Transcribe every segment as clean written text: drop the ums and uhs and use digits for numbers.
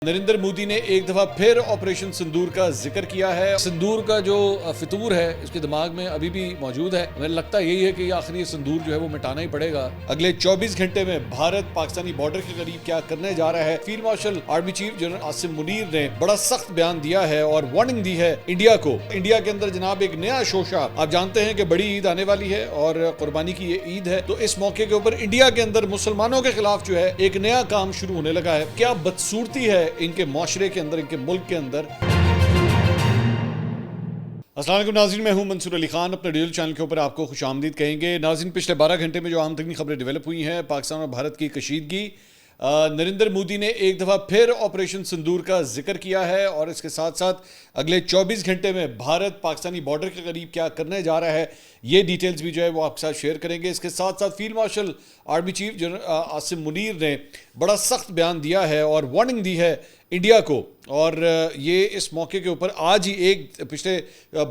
نریندر مودی نے ایک دفعہ پھر آپریشن سندور کا ذکر کیا ہے۔ سندور کا جو فطور ہے اس کے دماغ میں ابھی بھی موجود ہے۔ مجھے لگتا یہی ہے کہ یہ آخری سندور جو ہے وہ مٹانا ہی پڑے گا۔ اگلے 24 گھنٹے میں بھارت پاکستانی بارڈر کے قریب کیا کرنے جا رہا ہے۔ Field marshal army chief general Asim Munir نے بڑا سخت بیان دیا ہے اور وارننگ دی ہے انڈیا کو۔ انڈیا کے اندر جناب ایک نیا شوشہ، آپ جانتے ہیں کہ بڑی عید آنے والی ہے اور قربانی کی یہ عید ہے، تو اس موقع کے اوپر انڈیا کے اندر مسلمانوں کے خلاف جو ہے ایک نیا کام شروع ہونے لگا ہے۔ کیا بدصورتی ہے ان کے معاشرے کے اندر، ان کے ملک کے اندر۔ السلام علیکم ناظرین، میں ہوں منصور علی خان، اپنے ڈیجیٹل چینل کے اوپر آپ کو خوش آمدید کہیں گے۔ ناظرین، پچھلے 12 گھنٹے میں جو اہم ترین خبریں ڈیولپ ہوئی ہیں پاکستان اور بھارت کی کشیدگی، نریندر مودی نے ایک دفعہ پھر آپریشن سندور کا ذکر کیا ہے اور اس کے ساتھ ساتھ اگلے 24 گھنٹے میں بھارت پاکستانی بارڈر کے قریب کیا کرنے جا رہا ہے، یہ ڈیٹیلز بھی جو ہے وہ آپ کے ساتھ شیئر کریں گے۔ اس کے ساتھ ساتھ field marshal army chief general Asim Munir نے بڑا سخت بیان دیا ہے اور وارننگ دی ہے انڈیا کو، اور یہ اس موقع کے اوپر آج ہی پچھلے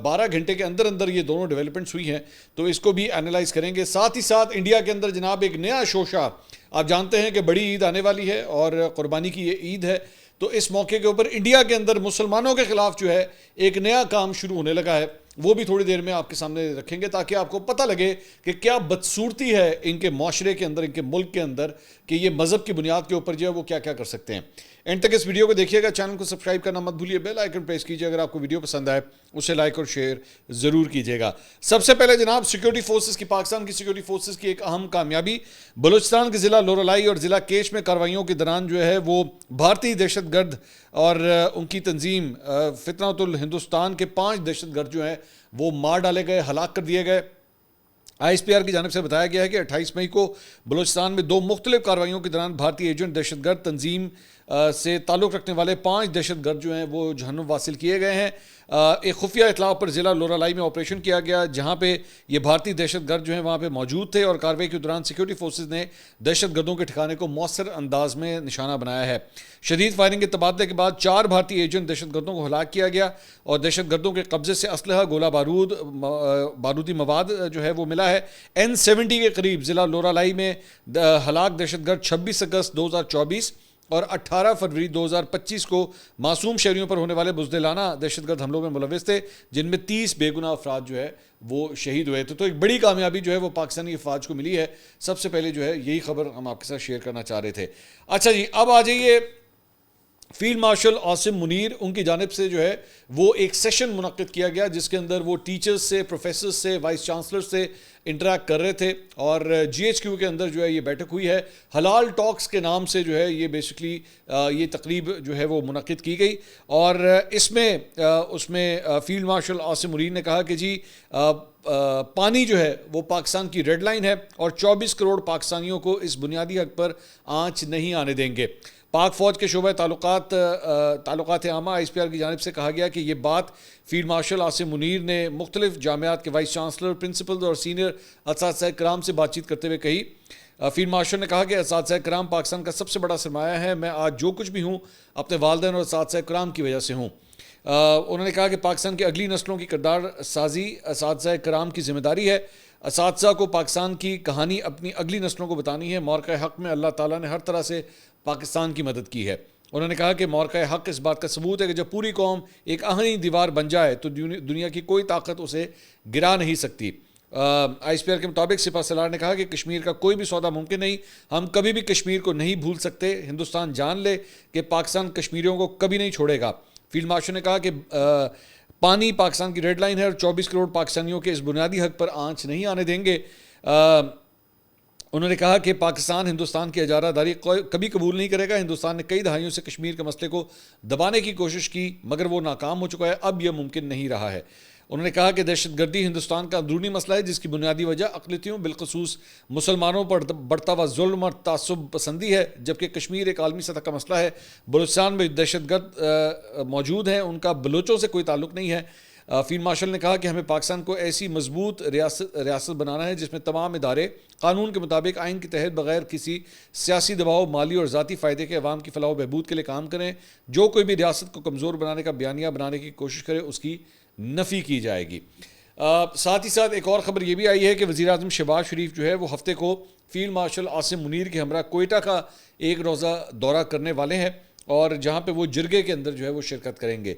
12 گھنٹے کے اندر اندر یہ دونوں ڈیولپمنٹس ہوئی ہیں، تو اس کو بھی انالائز کریں گے۔ ساتھ ہی ساتھ انڈیا کے اندر جناب ایک نیا شوشہ، آپ جانتے ہیں کہ بڑی عید آنے والی ہے اور قربانی کی یہ عید ہے، تو اس موقع کے اوپر انڈیا کے اندر مسلمانوں کے خلاف جو ہے ایک نیا کام شروع ہونے لگا ہے، وہ بھی تھوڑی دیر میں آپ کے سامنے رکھیں گے تاکہ آپ کو پتہ لگے کہ کیا بدصورتی ہے ان کے معاشرے کے اندر، ان کے ملک کے اندر، کہ یہ مذہب کی بنیاد کے اوپر جو ہے وہ کیا کیا کر سکتے ہیں۔ اینڈ تک اس ویڈیو کو دیکھیے گا، چینل کو سبسکرائب کرنا مت بھولیے، بیل آئیکن پریس کیجیے، اگر آپ کو ویڈیو پسند آئے اسے لائک اور شیئر ضرور کیجیے گا۔ سب سے پہلے جناب سیکیورٹی فورسز کی، پاکستان کی سیکیورٹی فورسز کی ایک اہم کامیابی، بلوچستان کے ضلع لورالائی اور ضلع کیش میں کارروائیوں کے دوران جو ہے وہ بھارتی دہشت گرد اور ان کی تنظیم فتنۃ الہندوستان کے 5 دہشت گرد جو ہیں وہ مار ڈالے گئے، ہلاک کر دیے گئے۔ آئی ایس پی آر کی جانب سے بتایا گیا ہے کہ 28 مئی کو بلوچستان میں 2 مختلف کارروائیوں کے دوران بھارتی ایجنٹ دہشت گرد تنظیم سے تعلق رکھنے والے 5 دہشت گرد جو ہیں وہ جہنم واصل کیے گئے ہیں۔ ایک خفیہ اطلاع پر ضلع لورالائی میں آپریشن کیا گیا جہاں پہ یہ بھارتی دہشت گرد جو ہیں وہاں پہ موجود تھے، اور کارروائی کے دوران سیکیورٹی فورسز نے دہشت گردوں کے ٹھکانے کو مؤثر انداز میں نشانہ بنایا ہے۔ شدید فائرنگ کے تبادلے کے بعد 4 بھارتی ایجنٹ دہشت گردوں کو ہلاک کیا گیا اور دہشت گردوں کے قبضے سے اسلحہ، گولہ بارود، بارودی مواد جو ہے وہ ملا ہے۔ N70 کے قریب ضلع لورالائی میں ہلاک دہشت گرد 26 اگست 2024 اور 18 فروری 2025 کو معصوم شہریوں پر ہونے والے بزدلانہ دہشت گرد حملوں میں ملوث تھے، جن میں 30 بے گناہ افراد جو ہے وہ شہید ہوئے تھے۔ تو ایک بڑی کامیابی جو ہے وہ پاکستانی افواج کو ملی ہے۔ سب سے پہلے جو ہے یہی خبر ہم آپ کے ساتھ شیئر کرنا چاہ رہے تھے۔ اچھا جی، اب آ جائیے فیلڈ مارشل عاصم منیر، ان کی جانب سے جو ہے وہ ایک سیشن منعقد کیا گیا جس کے اندر وہ ٹیچرز سے، پروفیسرز سے، وائس چانسلر سے انٹریکٹ کر رہے تھے، اور جی ایچ کیو کے اندر جو ہے یہ بیٹھک ہوئی ہے۔ حلال ٹاکس کے نام سے جو ہے یہ بیسکلی یہ تقریب جو ہے وہ منعقد کی گئی، اور اس میں فیلڈ مارشل عاصم منیر نے کہا کہ جی پانی جو ہے وہ پاکستان کی ریڈ لائن ہے اور 24 کروڑ پاکستانیوں کو اس بنیادی حق پر آنچ نہیں آنے دیں گے۔ پاک فوج کے شعبہ تعلقات عامہ آئی ایس پی آر کی جانب سے کہا گیا کہ یہ بات فیلڈ مارشل عاصم منیر نے مختلف جامعات کے وائس چانسلر، پرنسپل اور سینئر اساتذہ کرام سے بات چیت کرتے ہوئے کہی۔ فیلڈ مارشل نے کہا کہ اساتذہ کرام پاکستان کا سب سے بڑا سرمایہ ہے، میں آج جو کچھ بھی ہوں اپنے والدین اور اساتذہ کرام کی وجہ سے ہوں۔ انہوں نے کہا کہ پاکستان کی اگلی نسلوں کی کردار سازی اساتذہ کرام کی ذمہ داری ہے۔ اساتذہ کو پاکستان کی کہانی اپنی اگلی نسلوں کو بتانی ہے۔ معرکہ حق میں اللہ تعالیٰ نے ہر طرح سے پاکستان کی مدد کی ہے۔ انہوں نے کہا کہ معرکہ حق اس بات کا ثبوت ہے کہ جب پوری قوم ایک آہنی دیوار بن جائے تو دنیا کی کوئی طاقت اسے گرا نہیں سکتی۔ آئی ایس پی آر کے مطابق سپہ سالار نے کہا کہ کشمیر کا کوئی بھی سودا ممکن نہیں، ہم کبھی بھی کشمیر کو نہیں بھول سکتے۔ ہندوستان جان لے کہ پاکستان کشمیریوں کو کبھی نہیں چھوڑے گا۔ فیلڈ مارشل نے کہا کہ پانی پاکستان کی ریڈ لائن ہے اور 24 کروڑ پاکستانیوں کے اس بنیادی حق پر آنچ نہیں آنے دیں گے۔ انہوں نے کہا کہ پاکستان ہندوستان کی اجارہ داری کبھی قبول نہیں کرے گا۔ ہندوستان نے کئی دہائیوں سے کشمیر کے مسئلے کو دبانے کی کوشش کی مگر وہ ناکام ہو چکا ہے، اب یہ ممکن نہیں رہا ہے۔ انہوں نے کہا کہ دہشت گردی ہندوستان کا اندرونی مسئلہ ہے جس کی بنیادی وجہ اقلیتوں بالخصوص مسلمانوں پر بڑھتا ہوا ظلم اور تعصب پسندی ہے، جبکہ کشمیر ایک عالمی سطح کا مسئلہ ہے۔ بلوچستان میں دہشت گرد موجود ہیں، ان کا بلوچوں سے کوئی تعلق نہیں ہے۔ فیلڈ مارشل نے کہا کہ ہمیں پاکستان کو ایسی مضبوط ریاست بنانا ہے جس میں تمام ادارے قانون کے مطابق آئین کے تحت بغیر کسی سیاسی دباؤ، مالی اور ذاتی فائدے کے عوام کی فلاح و بہبود کے لیے کام کریں۔ جو کوئی بھی ریاست کو کمزور بنانے کا بیانیہ بنانے کی کوشش کرے اس کی نفی کی جائے گی۔ ساتھ ہی ساتھ ایک اور خبر یہ بھی آئی ہے کہ وزیر اعظم شہباز شریف جو ہے وہ ہفتے کو فیلڈ مارشل عاصم منیر کے ہمراہ کوئٹہ کا ایک روزہ دورہ کرنے والے ہیں، اور جہاں پہ وہ جرگے کے اندر جو ہے وہ شرکت کریں گے.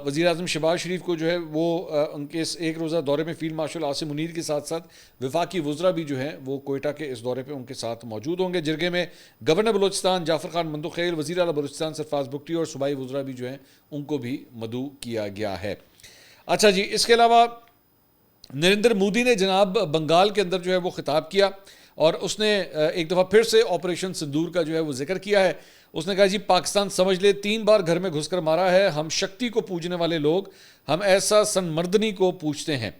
وزیر اعظم شہباز شریف کو جو ہے وہ ان کے اس ایک روزہ دورے میں فیلڈ مارشل عاصم منیر کے ساتھ ساتھ وفاقی وزراء بھی جو ہیں وہ کوئٹہ کے اس دورے پہ ان کے ساتھ موجود ہوں گے. جرگے میں گورنر بلوچستان جعفر خان مندوخیل، وزیر اعلیٰ بلوچستان سرفراز بگٹی اور صوبائی وزراء بھی جو ہیں ان کو بھی مدعو کیا گیا ہے. اچھا جی، اس کے علاوہ نریندر مودی نے جناب بنگال کے اندر جو ہے وہ خطاب کیا اور اس نے ایک دفعہ پھر سے آپریشن سندور کا جو ہے وہ ذکر کیا ہے. اس نے کہا جی پاکستان سمجھ لے 3 بار گھر میں گھس کر مارا ہے، ہم شکتی کو پوجنے والے لوگ، ہم ایسا سن مردنی کو پوچھتے ہیں.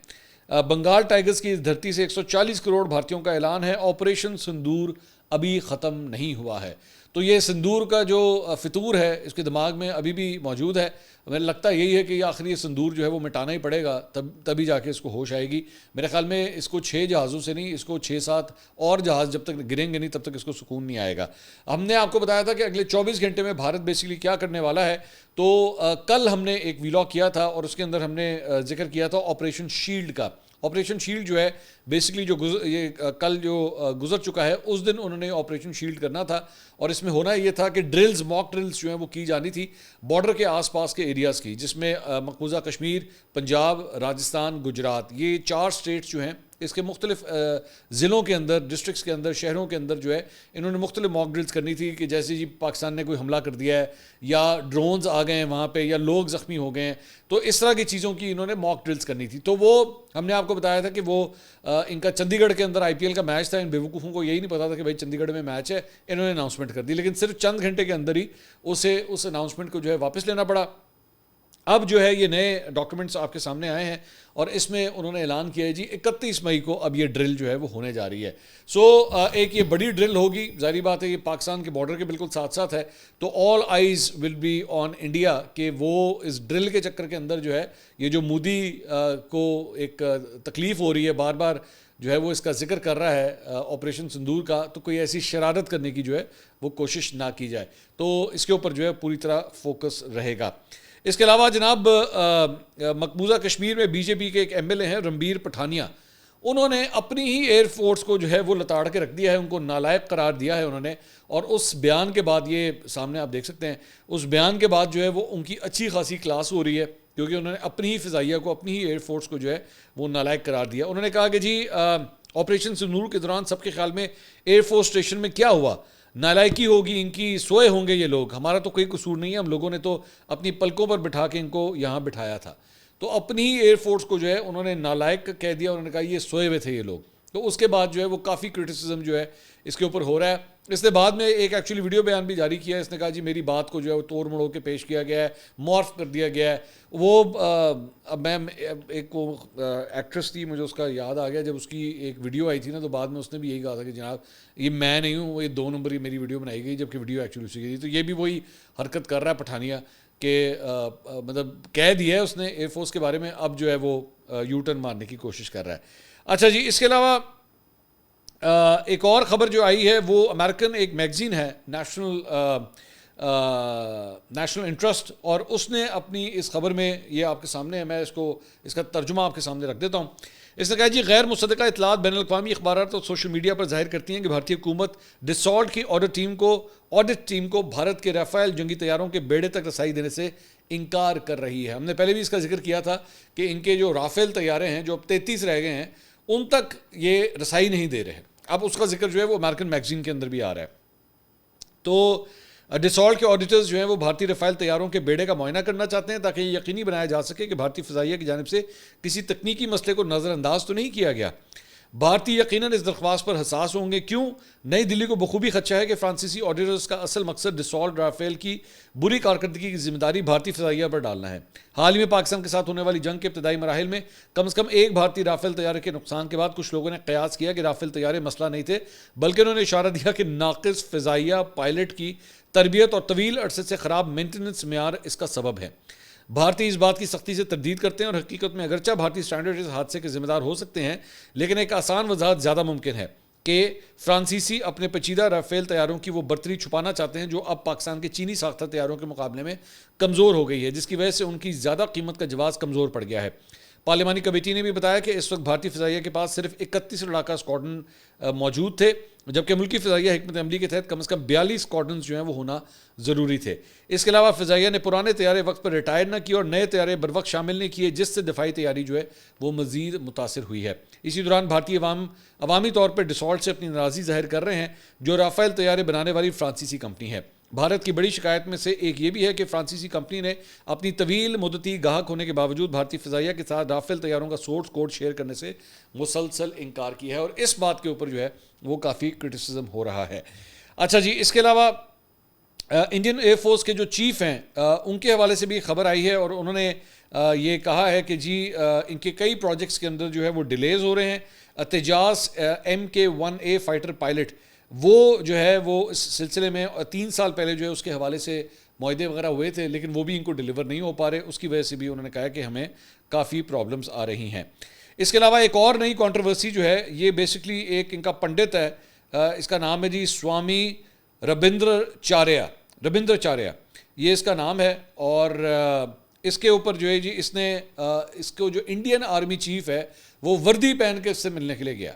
بنگال ٹائیگرز کی اس دھرتی سے 140 کروڑ بھارتیوں کا اعلان ہے، آپریشن سندور ابھی ختم نہیں ہوا ہے. تو یہ سندور کا جو فطور ہے اس کے دماغ میں ابھی بھی موجود ہے. مجھے لگتا یہی ہے کہ یہ آخری سندور جو ہے وہ مٹانا ہی پڑے گا، تبھی جا کے اس کو ہوش آئے گی. میرے خیال میں اس کو 6 جہازوں سے نہیں، اس کو 6-7 اور جہاز جب تک گریں گے نہیں تب تک اس کو سکون نہیں آئے گا. ہم نے آپ کو بتایا تھا کہ اگلے 24 گھنٹے میں بھارت بیسیکلی کیا کرنے والا ہے. تو کل ہم نے ایک ویلاگ کیا تھا اور اس کے اندر ہم نے ذکر کیا تھا آپریشن شیلڈ کا. آپریشن شیلڈ جو ہے بیسکلی جو یہ کل جو گزر چکا ہے اس دن انہوں نے آپریشن شیلڈ کرنا تھا اور اس میں ہونا یہ تھا کہ ڈرلز، موک ڈرلز جو ہیں وہ کی جانی تھی بارڈر کے آس پاس کے ایریاز کی، جس میں مقبوضہ کشمیر، پنجاب، راجستھان، گجرات، یہ 4 اسٹیٹس جو ہیں اس کے مختلف ضلعوں کے اندر، ڈسٹرکٹس کے اندر، شہروں کے اندر جو ہے انہوں نے مختلف موک ڈرلز کرنی تھی کہ جیسے جی پاکستان نے کوئی حملہ کر دیا ہے یا ڈرونز آ گئے ہیں وہاں پہ یا لوگ زخمی ہو گئے ہیں، تو اس طرح کی چیزوں کی انہوں نے موک ڈرلز کرنی تھی. تو وہ ہم نے آپ کو بتایا تھا کہ وہ ان کا چندی گڑھ کے اندر IPL کا میچ تھا. ان بیوقوفوں کو یہی نہیں پتا تھا کہ بھائی چندی گڑھ میں میچ ہے، انہوں نے اناؤنسمنٹ کر دی، لیکن صرف چند گھنٹے کے اندر ہی اسے اس اناؤنسمنٹ کو جو ہے واپس لینا پڑا. اب جو ہے یہ نئے ڈاکومنٹس آپ کے سامنے آئے ہیں اور اس میں انہوں نے اعلان کیا ہے جی 31 مئی کو اب یہ ڈرل جو ہے وہ ہونے جا رہی ہے. ایک یہ بڑی ڈرل ہوگی، ظاہری بات ہے یہ پاکستان کے بارڈر کے بالکل ساتھ ساتھ ہے، تو all eyes will be on India کہ وہ اس ڈرل کے چکر کے اندر جو ہے یہ جو مودی کو ایک تکلیف ہو رہی ہے، بار بار جو ہے وہ اس کا ذکر کر رہا ہے آپریشن سندور کا، تو کوئی ایسی شرارت کرنے کی جو ہے وہ کوشش نہ کی جائے. تو اس کے اوپر جو ہے پوری طرح فوکس رہے گا. اس کے علاوہ جناب مقبوضہ کشمیر میں BJP کے ایک MLA ہیں رنبیر پٹھانیہ، انہوں نے اپنی ہی ایئر فورس کو جو ہے وہ لتاڑ کے رکھ دیا ہے، ان کو نالائق قرار دیا ہے انہوں نے. اور اس بیان کے بعد یہ سامنے آپ دیکھ سکتے ہیں، اس بیان کے بعد جو ہے وہ ان کی اچھی خاصی کلاس ہو رہی ہے کیونکہ انہوں نے اپنی ہی فضائیہ کو، اپنی ہی ایئر فورس کو جو ہے وہ نالائق قرار دیا. انہوں نے کہا کہ جی آپریشن سندور کے دوران سب کے خیال میں ایئر فورس اسٹیشن میں کیا ہوا، نالائکی ہوگی، ان کی سوئے ہوں گے یہ لوگ، ہمارا تو کوئی قصور نہیں ہے، ہم لوگوں نے تو اپنی پلکوں پر بٹھا کے ان کو یہاں بٹھایا تھا. تو اپنی ہی ایئر فورس کو جو ہے انہوں نے نالائق کہہ دیا، انہوں نے کہا یہ سوئے ہوئے تھے یہ لوگ. تو اس کے بعد جو ہے وہ کافی کرٹیسزم جو ہے اس کے اوپر ہو رہا ہے. اس نے بعد میں ایک ایکچولی ویڈیو بیان بھی جاری کیا ہے، اس نے کہا جی میری بات کو جو ہے وہ توڑ مڑو کے پیش کیا گیا ہے، مورف کر دیا گیا ہے. وہ اب میں ایک وہ ایکٹریس تھی، مجھے اس کا یاد آ گیا، جب اس کی ایک ویڈیو آئی تھی نا تو بعد میں اس نے بھی یہی کہا تھا کہ جناب یہ میں نہیں ہوں، وہ یہ 2 نمبر کی میری ویڈیو بنائی گئی جبکہ ویڈیو ایکچولی اسی کی تھی. تو یہ بھی وہی حرکت کر رہا ہے پٹھانیہ کہ مطلب کہہ دیا ہے اس نے ایئر فورس کے بارے میں، اب جو ہے وہ یو ٹرن مارنے کی کوشش کر رہا ہے. اچھا جی، اس کے علاوہ ایک اور خبر جو آئی ہے وہ امریکن ایک میگزین ہے نیشنل انٹرسٹ، اور اس نے اپنی اس خبر میں یہ آپ کے سامنے ہے، میں اس کا ترجمہ آپ کے سامنے رکھ دیتا ہوں. اس نے کہا جی غیر مصدقہ اطلاعات بین الاقوامی اخبارات اور سوشل میڈیا پر ظاہر کرتی ہیں کہ بھارتی حکومت ڈسالٹ کی آڈٹ ٹیم کو بھارت کے رافیل جنگی طیاروں کے بیڑے تک رسائی دینے سے انکار کر رہی ہے. ہم نے پہلے بھی اس کا ذکر کیا تھا کہ ان کے جو رافیل طیارے ہیں جو اب 33 رہ گئے ہیں ان تک یہ رسائی نہیں دے رہے. اب اس کا ذکر جو ہے وہ امریکن میگزین کے اندر بھی آ رہا ہے. تو ڈسالٹ کے آڈیٹرز جو ہیں وہ بھارتی رافیل طیاروں کے بیڑے کا معائنہ کرنا چاہتے ہیں تاکہ یہ یقینی بنایا جا سکے کہ بھارتی فضائیہ کی جانب سے کسی تکنیکی مسئلے کو نظر انداز تو نہیں کیا گیا. بھارتی یقیناً اس درخواست پر حساس ہوں گے. کیوں؟ نئی دلی کو بخوبی خدشہ ہے کہ فرانسیسی آڈیٹرز کا اصل مقصد ڈسالٹ رافیل کی بری کارکردگی کی ذمہ داری بھارتی فضائیہ پر ڈالنا ہے. حال ہی میں پاکستان کے ساتھ ہونے والی جنگ کے ابتدائی مراحل میں کم از کم ایک بھارتی رافیل طیارے کے نقصان کے بعد کچھ لوگوں نے قیاس کیا کہ رافیل طیارے مسئلہ نہیں تھے، بلکہ انہوں نے اشارہ دیا کہ ناقص فضائیہ پائلٹ کی تربیت اور طویل عرصے سے خراب مینٹیننس معیار اس کا سبب ہے. بھارتی اس بات کی سختی سے تردید کرتے ہیں اور حقیقت میں اگرچہ بھارتی اسٹینڈرڈ اس حادثے کے ذمہ دار ہو سکتے ہیں، لیکن ایک آسان وضاحت زیادہ ممکن ہے کہ فرانسیسی اپنے پیچیدہ رافیل طیاروں کی وہ برتری چھپانا چاہتے ہیں جو اب پاکستان کے چینی ساختہ طیاروں کے مقابلے میں کمزور ہو گئی ہے، جس کی وجہ سے ان کی زیادہ قیمت کا جواز کمزور پڑ گیا ہے. پارلیمانی کمیٹی نے بھی بتایا کہ اس وقت بھارتی فضائیہ کے پاس صرف 31 لڑاکا اسکواڈرن موجود تھے، جبکہ ملکی فضائیہ حکمت عملی کے تحت کم از کم 42 اسکواڈرنز جو ہیں وہ ہونا ضروری تھے۔ اس کے علاوہ فضائیہ نے پرانے طیارے وقت پر ریٹائر نہ کیے اور نئے طیارے بروقت شامل نہیں کیے، جس سے دفاعی تیاری جو ہے وہ مزید متاثر ہوئی ہے۔ اسی دوران بھارتی عوامی طور پر ڈسالٹ سے اپنی ناراضی ظاہر کر رہے ہیں، جو رافیل طیارے بنانے والی فرانسیسی کمپنی ہے۔ بھارت کی بڑی شکایت میں سے ایک یہ بھی ہے کہ فرانسیسی کمپنی نے اپنی طویل مدتی گاہک ہونے کے باوجود بھارتی فضائیہ کے ساتھ رافیل طیاروں کا سورس کوڈ شیئر کرنے سے مسلسل انکار کیا ہے، اور اس بات کے اوپر جو ہے وہ کافی کرٹیسزم ہو رہا ہے۔ اچھا جی، اس کے علاوہ انڈین ایئر فورس کے جو چیف ہیں ان کے حوالے سے بھی خبر آئی ہے، اور انہوں نے یہ کہا ہے کہ جی ان کے کئی پروجیکٹس کے اندر جو ہے وہ ڈیلیز ہو رہے ہیں۔ تیجاس MK-1A فائٹر پائلٹ وہ جو ہے وہ اس سلسلے میں 3 سال پہلے جو ہے اس کے حوالے سے معاہدے وغیرہ ہوئے تھے، لیکن وہ بھی ان کو ڈیلیور نہیں ہو پا رہے، اس کی وجہ سے بھی انہوں نے کہا کہ ہمیں کافی پرابلمز آ رہی ہیں۔ اس کے علاوہ ایک اور نئی کنٹروورسی جو ہے یہ بیسکلی ایک ان کا پنڈت ہے، اس کا نام ہے جی سوامی ربندراچاریہ، یہ اس کا نام ہے، اور اس کے اوپر جو ہے جی اس کو جو انڈین آرمی چیف ہے وہ وردی پہن کے اس سے ملنے کے لیے گیا،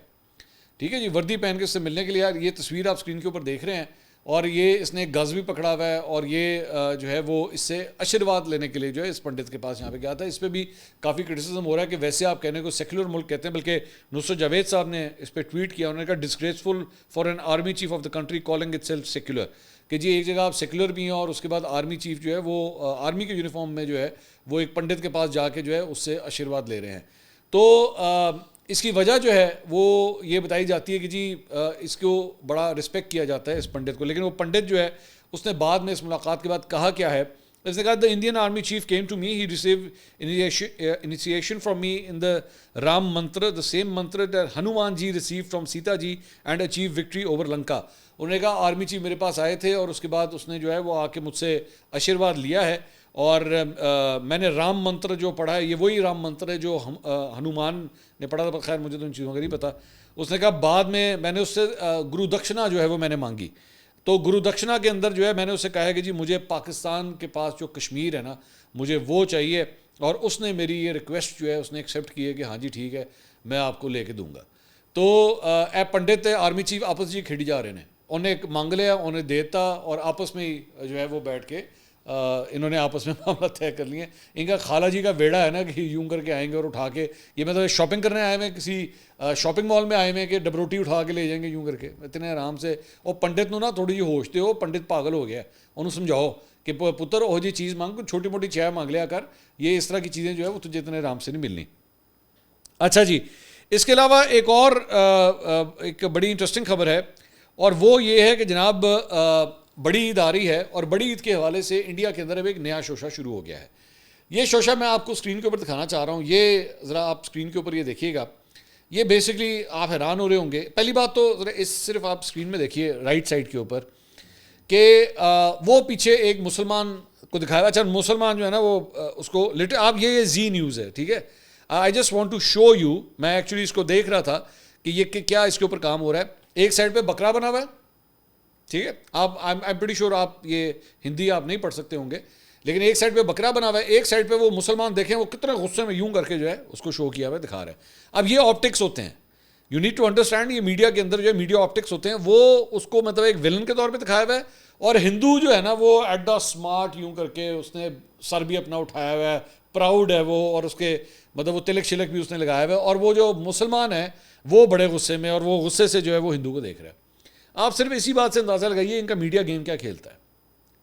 ٹھیک ہے جی، وردی پہن کے اس سے ملنے کے لیے، یہ تصویر آپ اسکرین کے اوپر دیکھ رہے ہیں، اور یہ اس نے گز بھی پکڑا ہوا ہے، اور یہ جو ہے وہ اس سے آشرواد لینے کے لیے جو ہے اس پنڈت کے پاس یہاں پہ گیا تھا۔ اس پہ بھی کافی کرٹیسزم ہو رہا ہے کہ ویسے آپ کہنے کو سیکولر ملک کہتے ہیں، بلکہ نصرت جاوید صاحب نے اس پہ ٹویٹ کیا، انہوں نے کہا disgraceful for an army chief of the country calling itself secular, کہ جی ایک جگہ آپ سیکولر بھی ہیں اور اس کے بعد آرمی چیف جو ہے وہ آرمی کے یونیفارم میں جو ہے وہ ایک پنڈت کے پاس جا کے جو ہے اس سے آشرواد لے رہے ہیں۔ تو اس کی وجہ جو ہے وہ یہ بتائی جاتی ہے کہ جی اس کو بڑا رسپیکٹ کیا جاتا ہے اس پنڈت کو، لیکن وہ پنڈت جو ہے اس نے بعد میں اس ملاقات کے بعد کہا کیا ہے، اس نے کہا the Indian army chief came to me, he receive initiation from me in the Ram mantra, the same mantra that Hanuman ji receive from Sita ji and achieve victory over Lanka. انہوں نے کہا آرمی چیف میرے پاس آئے تھے اور اس کے بعد اس نے جو ہے وہ آ کے مجھ سے آشرواد لیا ہے، اور میں نے رام منتر جو پڑھا ہے یہ وہی رام منتر ہے جو ہنومان نے پڑھا تھا، خیر مجھے تو ان چیزوں کا نہیں پتہ۔ اس نے کہا بعد میں نے اس سے گرو دکشنا جو ہے وہ میں نے مانگی، تو گرو دکشنا کے اندر جو ہے میں نے اس سے کہا ہے کہ جی مجھے پاکستان کے پاس جو کشمیر ہے نا مجھے وہ چاہیے، اور اس نے میری یہ ریکویسٹ جو ہے اس نے ایکسیپٹ کی ہے کہ ہاں جی ٹھیک ہے میں آپ کو لے کے دوں گا۔ تو اے پنڈت آرمی چیف آپس جی کھیڑی جا رہے ہیں، انہیں مانگ لیا، انہیں دیتا، اور آپس میں ہی جو ہے وہ بیٹھ کے انہوں نے آپس میں معاملہ طے کر لیے۔ ان کا خالہ جی کا بیڑا ہے نا کہ یوں کر کے آئیں گے اور اٹھا کے، یہ مطلب شاپنگ کرنے آئے ہوئے کسی شاپنگ مال میں آئے ہوئے کہ ڈبروٹی اٹھا کے لے جائیں گے یوں کر کے اتنے آرام سے۔ اور پنڈت نو نا تھوڑی جی ہوش دے، پنڈت پاگل ہو گیا، انہوں سمجھاؤ کہ پتر وہ جی چیز مانگ، چھوٹی موٹی چائے مانگ لیا کر، یہ اس طرح کی چیزیں جو ہے وہ تجھے اتنے آرام سے نہیں ملنی۔ اچھا جی، اس کے علاوہ ایک اور ایک بڑی انٹرسٹنگ خبر ہے، اور وہ یہ ہے کہ جناب بڑی عید آ رہی ہے، اور بڑی عید کے حوالے سے انڈیا کے اندر اب ایک نیا شوشہ شروع ہو گیا ہے۔ یہ شوشہ میں آپ کو اسکرین کے اوپر دکھانا چاہ رہا ہوں، یہ ذرا آپ اسکرین کے اوپر یہ دیکھیے گا، یہ بیسکلی آپ حیران ہو رہے ہوں گے۔ پہلی بات تو ذرا صرف آپ اسکرین میں دیکھیے رائٹ سائڈ کے اوپر کہ وہ پیچھے ایک مسلمان کو دکھایا ہوا، اچھا مسلمان جو ہے نا وہ اس کو آپ یہ زی نیوز ہے، ٹھیک ہے، I just want to show you, میں ایکچولی اس کو دیکھ رہا تھا کہ یہ کیا اس کے اوپر کام ہو رہا ہے۔ ایک سائڈ پہ بکرا بنا ہوا ہے، ٹھیک ہے، آپ آئی ایم پریٹی شیور آپ یہ ہندی آپ نہیں پڑھ سکتے ہوں گے، لیکن ایک سائڈ پہ بکرا بنا ہوا ہے، ایک سائڈ پہ وہ مسلمان دیکھیں وہ کتنے غصے میں یوں کر کے جو ہے اس کو شو کیا ہوا ہے، دکھا رہا ہے۔ اب یہ آپٹکس ہوتے ہیں، یو نیڈ ٹو انڈرسٹینڈ، یہ میڈیا کے اندر جو ہے میڈیا آپٹکس ہوتے ہیں، وہ اس کو مطلب ایک ویلن کے طور پہ دکھایا ہوا ہے، اور ہندو جو ہے نا وہ ایٹ دا اسمارٹ یوں کر کے اس نے سر بھی اپنا اٹھایا ہوا ہے، پراؤڈ ہے وہ، اور اس کے مطلب وہ تلک شلک بھی اس نے لگایا ہوا ہے، اور وہ جو مسلمان ہے وہ بڑے غصے میں، اور وہ غصے سے جو ہے وہ ہندو کو دیکھ رہا ہے۔ آپ صرف اسی بات سے اندازہ لگائیے ان کا میڈیا گیم کیا کھیلتا ہے،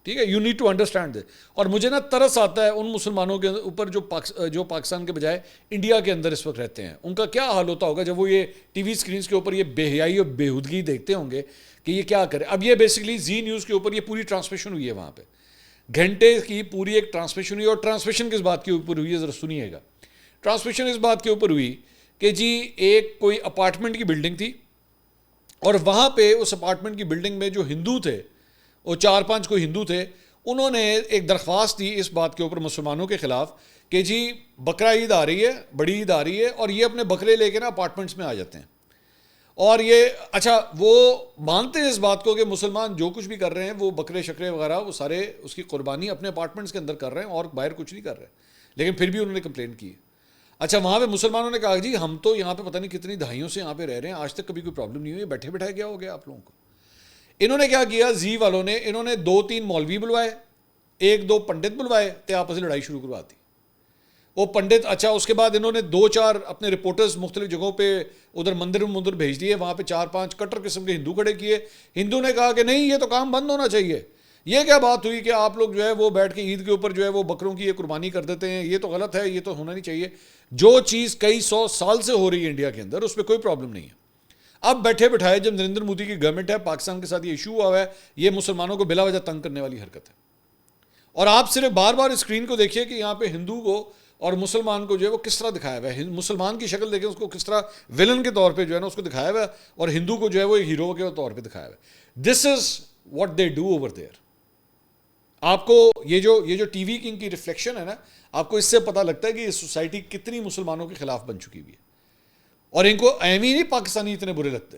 ٹھیک ہے، you need to understand this. اور مجھے نا ترس آتا ہے ان مسلمانوں کے اوپر جو پاکستان کے بجائے انڈیا کے اندر اس وقت رہتے ہیں، ان کا کیا حال ہوتا ہوگا جب وہ یہ ٹی وی اسکرینس کے اوپر یہ بے حیائی اور بےہودگی دیکھتے ہوں گے کہ یہ کیا کرے۔ اب یہ بیسکلی زی نیوز کے اوپر یہ پوری ٹرانسمیشن ہوئی ہے، وہاں پہ گھنٹے کی پوری ایک ٹرانسمیشن ہوئی، اور ٹرانسمیشن کس بات کے اوپر ہوئی ہے ذرا سنیے گا۔ ٹرانسمیشن اس بات کے اوپر ہوئی کہ جی ایک کوئی اپارٹمنٹ کی بلڈنگ تھی، اور وہاں پہ اس اپارٹمنٹ کی بلڈنگ میں جو ہندو تھے، وہ 4-5 کوئی ہندو تھے، انہوں نے ایک درخواست دی اس بات کے اوپر مسلمانوں کے خلاف کہ جی بقرہ عید آ رہی ہے، بڑی عید آ رہی ہے، اور یہ اپنے بکرے لے کے نا اپارٹمنٹس میں آ جاتے ہیں، اور یہ اچھا وہ مانتے ہیں اس بات کو کہ مسلمان جو کچھ بھی کر رہے ہیں وہ بکرے شکرے وغیرہ وہ سارے اس کی قربانی اپنے اپارٹمنٹس کے اندر کر رہے ہیں اور باہر کچھ نہیں کر رہے، لیکن پھر بھی انہوں نے کمپلین کی۔ اچھا وہاں پہ مسلمانوں نے کہا جی ہم تو یہاں پہ پتہ نہیں کتنی دہائیوں سے یہاں پہ رہ رہے ہیں, آج تک کبھی کوئی پرابلم نہیں ہوئی, بیٹھے بیٹھائے کیا ہو گیا آپ لوگوں کو. انہوں نے کیا کیا, زی والوں نے, انہوں نے 2-3 مولوی بلوائے, 1-2 پنڈت بلوائے, تے آپس میں لڑائی شروع کرواتی. وہ پنڈت, اچھا اس کے بعد انہوں نے 2-4 اپنے رپورٹرز مختلف جگہوں پہ ادھر مندر بھیج دیے, وہاں پہ 4-5 کٹر قسم کے ہندو کھڑے کیے. ہندو نے کہا کہ نہیں یہ تو کام بند ہونا چاہیے. یہ کیا بات ہوئی کہ آپ لوگ جو ہے وہ بیٹھ کے عید کے اوپر جو ہے وہ بکروں کی یہ قربانی کر دیتے ہیں, یہ تو غلط ہے, یہ تو ہونا نہیں چاہیے. جو چیز کئی 100 سال سے ہو رہی ہے انڈیا کے اندر اس پہ کوئی پرابلم نہیں ہے. اب بیٹھے بٹھائے جب نریندر مودی کی گورنمنٹ ہے, پاکستان کے ساتھ یہ ایشو ہوا ہے, یہ مسلمانوں کو بلا وجہ تنگ کرنے والی حرکت ہے. اور آپ صرف بار بار اسکرین کو دیکھیے کہ یہاں پہ ہندو کو اور مسلمان کو جو ہے وہ کس طرح دکھایا ہوا ہے. مسلمان کی شکل دیکھیں اس کو کس طرح ویلن کے طور پہ جو ہے نا اس کو دکھایا ہوا ہے, اور ہندو کو جو ہے وہ ایک ہیرو کے طور پہ دکھایا ہوا ہے. This is what they do over there. آپ کو یہ جو ٹی وی کی ان کی ریفلیکشن ہے نا, آپ کو اس سے پتہ لگتا ہے کہ یہ سوسائٹی کتنی مسلمانوں کے خلاف بن چکی ہوئی ہے. اور ان کو اہم ہی نہیں پاکستانی اتنے برے لگتے,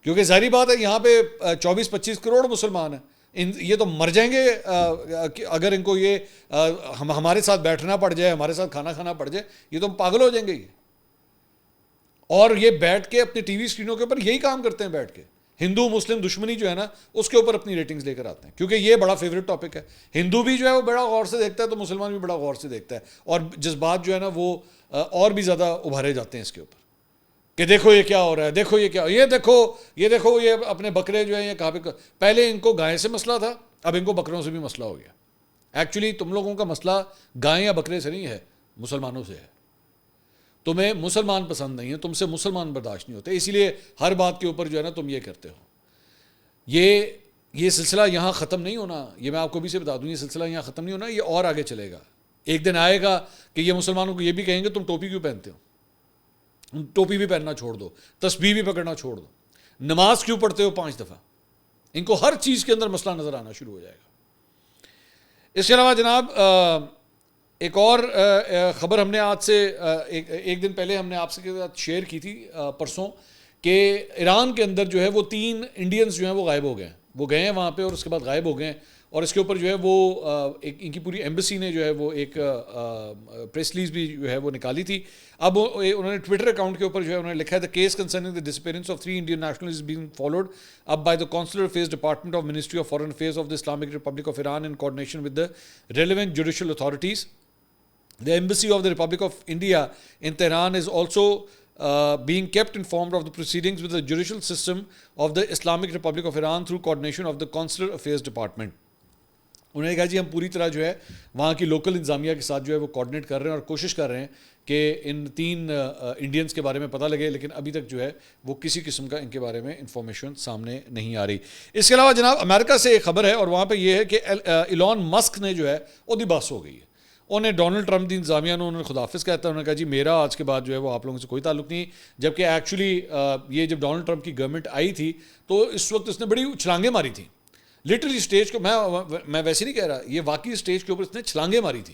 کیونکہ ظاہری بات ہے یہاں پہ 24-25 کروڑ مسلمان ہیں. یہ تو مر جائیں گے اگر ان کو یہ ہمارے ساتھ بیٹھنا پڑ جائے, ہمارے ساتھ کھانا کھانا پڑ جائے, یہ تو پاگل ہو جائیں گے یہ. اور یہ بیٹھ کے اپنی ٹی وی اسکرینوں کے اوپر یہی کام کرتے ہیں, بیٹھ کے ہندو مسلم دشمنی جو ہے نا اس کے اوپر اپنی ریٹنگز لے کر آتے ہیں, کیونکہ یہ بڑا فیوریٹ ٹاپک ہے. ہندو بھی جو ہے وہ بڑا غور سے دیکھتا ہے تو مسلمان بھی بڑا غور سے دیکھتا ہے, اور جذبات جو ہے نا وہ اور بھی زیادہ ابھارے جاتے ہیں اس کے اوپر کہ دیکھو یہ کیا ہو رہا ہے, دیکھو یہ کیا, یہ دیکھو یہ اپنے بکرے جو ہیں یہ کہاں پہ. پہلے ان کو گائے سے مسئلہ تھا, اب ان کو بکروں سے بھی مسئلہ ہو گیا. ایکچولی تم لوگوں کا مسئلہ گائے یا بکرے سے نہیں ہے, مسلمانوں سے ہے. تمہیں مسلمان پسند نہیں ہے, تم سے مسلمان برداشت نہیں ہوتے, اسی لیے ہر بات کے اوپر جو ہے نا تم یہ کرتے ہو. یہ سلسلہ یہاں ختم نہیں ہونا, یہ میں آپ کو بھی سے بتا دوں, یہ سلسلہ یہاں ختم نہیں ہونا, یہ اور آگے چلے گا. ایک دن آئے گا کہ یہ مسلمانوں کو یہ بھی کہیں گے تم ٹوپی کیوں پہنتے ہو, ٹوپی بھی پہننا چھوڑ دو, تسبیح بھی پکڑنا چھوڑ دو, نماز کیوں پڑھتے ہو 5 دفعہ. ان کو ہر چیز کے اندر مسئلہ نظر آنا شروع ہو جائے گا. اس کے علاوہ جناب ایک اور خبر ہم نے آج سے ایک دن پہلے ہم نے آپ کے ساتھ شیئر کی تھی پرسوں, کہ ایران کے اندر جو ہے وہ 3 انڈینز جو ہیں وہ غائب ہو گئے ہیں. وہ گئے ہیں وہاں پہ اور اس کے بعد غائب ہو گئے ہیں, اور اس کے اوپر جو ہے وہ ان کی پوری ایمبیسی نے جو ہے وہ ایک پریس ریلیز بھی جو ہے وہ نکالی تھی. اب انہوں نے ٹویٹر اکاؤنٹ کے اوپر جو ہے انہوں نے لکھا ہے, the case concerning the disappearance of 3 Indian nationals is being followed up by the consular affairs department of ministry of foreign affairs of the Islamic republic of Iran in coordination with the relevant judicial authorities. The Embassy of the Republic of India in Tehran is also being kept informed of the proceedings with the judicial system of the Islamic Republic of Iran through coordination of the Consular Affairs Department. انہوں نے کہا جی ہم پوری طرح جو ہے وہاں کی لوکل انتظامیہ کے ساتھ جو ہے وہ کوآرڈینیٹ کر رہے ہیں اور کوشش کر رہے ہیں کہ ان 3 انڈینز کے بارے میں پتہ لگے, لیکن ابھی تک جو ہے وہ کسی قسم کا ان کے بارے میں انفارمیشن سامنے نہیں آ رہی. اس کے علاوہ جناب امریکہ سے ایک خبر ہے, اور وہاں پہ یہ ہے کہ ایلون مسک نے جو ہے وہ بحث ہو گئی ہے. انہیں ڈونلڈ ٹرمپ دی انتظامیہ نے انہوں نے خداحافظ کہتا ہے, انہوں نے کہا جی میرا آج کے بعد جو ہے وہ آپ لوگوں سے کوئی تعلق نہیں. جبکہ ایکچولی یہ جب ڈونلڈ ٹرمپ کی گورنمنٹ آئی تھی تو اس وقت اس نے بڑی چھلانگیں ماری تھیں, لٹرلی اسٹیج کو میں ویسے نہیں کہہ رہا, یہ واقعی اسٹیج کے اوپر اس نے چھلانگیں ماری تھی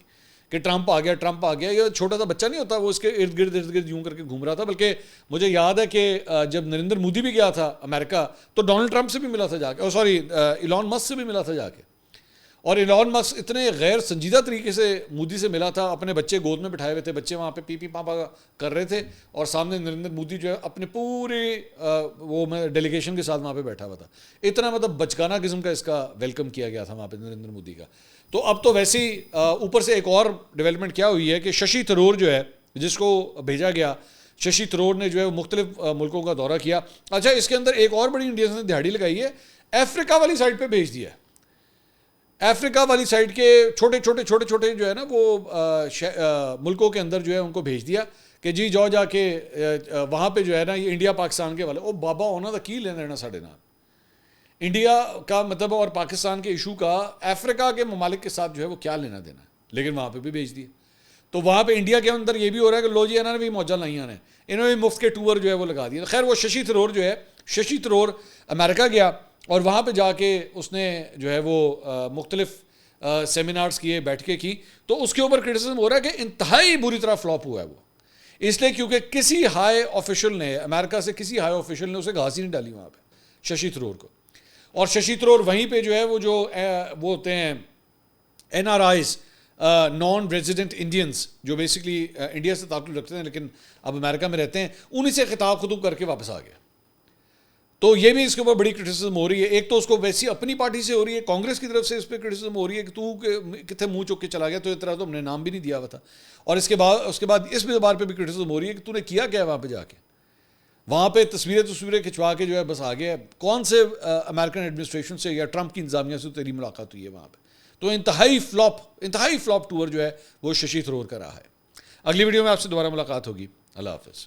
کہ ٹرمپ آ گیا. یہ چھوٹا سا بچہ نہیں ہوتا, وہ اس کے ارد گرد یوں کر کے گھوم رہا تھا. بلکہ مجھے یاد ہے کہ جب نریندر مودی بھی گیا تھا امریکہ تو ڈونلڈ ٹرمپ سے بھی ملا تھا جا کے, ایلون مسک سے بھی ملا تھا جا کے. اور ایلون مسک اتنے غیر سنجیدہ طریقے سے مودی سے ملا تھا, اپنے بچے گود میں بٹھائے ہوئے تھے, بچے وہاں پہ پی پاپا کر رہے تھے, اور سامنے نریندر مودی جو ہے اپنے پورے وہ ڈیلیگیشن کے ساتھ وہاں پہ بیٹھا ہوا تھا. اتنا بچکانہ قسم کا اس کا ویلکم کیا گیا تھا وہاں پہ نریندر مودی کا. تو اب تو ویسے ہی اوپر سے ایک اور ڈیولپمنٹ کیا ہوئی ہے کہ ششی تھرور جو ہے جس کو بھیجا گیا, ششی تھرور نے جو ہے مختلف ملکوں کا دورہ کیا. اچھا اس کے اندر ایک اور بڑی انڈیا نے دہاڑی لگائی ہے, افریقہ والی سائڈ پہ بھیج دیا ہے. افریقہ والی سائڈ کے چھوٹے جو ہے نا وہ ملکوں کے اندر جو ہے ان کو بھیج دیا کہ جی جاؤ جا کے وہاں پہ جو ہے نا یہ انڈیا پاکستان کے والے, او بابا ہونا تو کی لینا ساڑھے نال انڈیا کا مطلب اور پاکستان کے ایشو کا افریقہ کے ممالک کے ساتھ جو ہے وہ کیا لینا دینا ہے, لیکن وہاں پہ بھی بھیج دیا. تو وہاں پہ انڈیا کے اندر یہ بھی ہو رہا ہے کہ لو جی انہوں نے بھی موجہ لائیاں نے, انہوں نے بھی مفت کے ٹور جو ہے وہ لگا دیا. خیر وہ ششی تھرور جو ہے, ششی تھرور امریکہ گیا اور وہاں پہ جا کے اس نے جو ہے وہ مختلف سیمینارز کیے, بیٹھکیں کی, تو اس کے اوپر کرٹیسزم ہو رہا ہے کہ انتہائی بری طرح فلاپ ہوا ہے وہ, اس لیے کیونکہ کسی ہائی آفیشل نے امریکہ سے کسی ہائی آفیشل نے اسے گھاس ہی نہیں ڈالی وہاں پہ ششی تھرور کو. اور ششی تھرور وہیں پہ جو ہے وہ ہوتے ہیں N R Is non resident Indians جو بیسکلی انڈیا سے تعلق رکھتے ہیں لیکن اب امریکہ میں رہتے ہیں، انہیں سے خطاب خطوب کر کے واپس آ گیا. تو یہ بھی اس کے اوپر بڑی کرٹیسزم ہو رہی ہے. ایک تو اس کو ویسی اپنی پارٹی سے ہو رہی ہے، کانگریس کی طرف سے اس پہ کرٹیسزم ہو رہی ہے کہ تو کتنے منہ چوک کے چلا گیا، تو اس طرح تو ہم نے نام بھی نہیں دیا ہوا تھا. اور اس کے بعد اس بار پہ بھی کرٹیسزم ہو رہی ہے کہ تو نے کیا کیا وہاں پہ جا کے، وہاں پہ تصویریں کھنچوا کے جو ہے بس آ گیا. کون سے امریکن ایڈمنسٹریشن سے یا ٹرمپ کی انتظامیہ سے تیری ملاقات ہوئی ہے وہاں پہ؟ تو انتہائی فلاپ ٹور جو ہے وہ ششی تھرور کا رہا ہے. اگلی ویڈیو میں آپ سے دوبارہ ملاقات ہوگی. اللہ حافظ.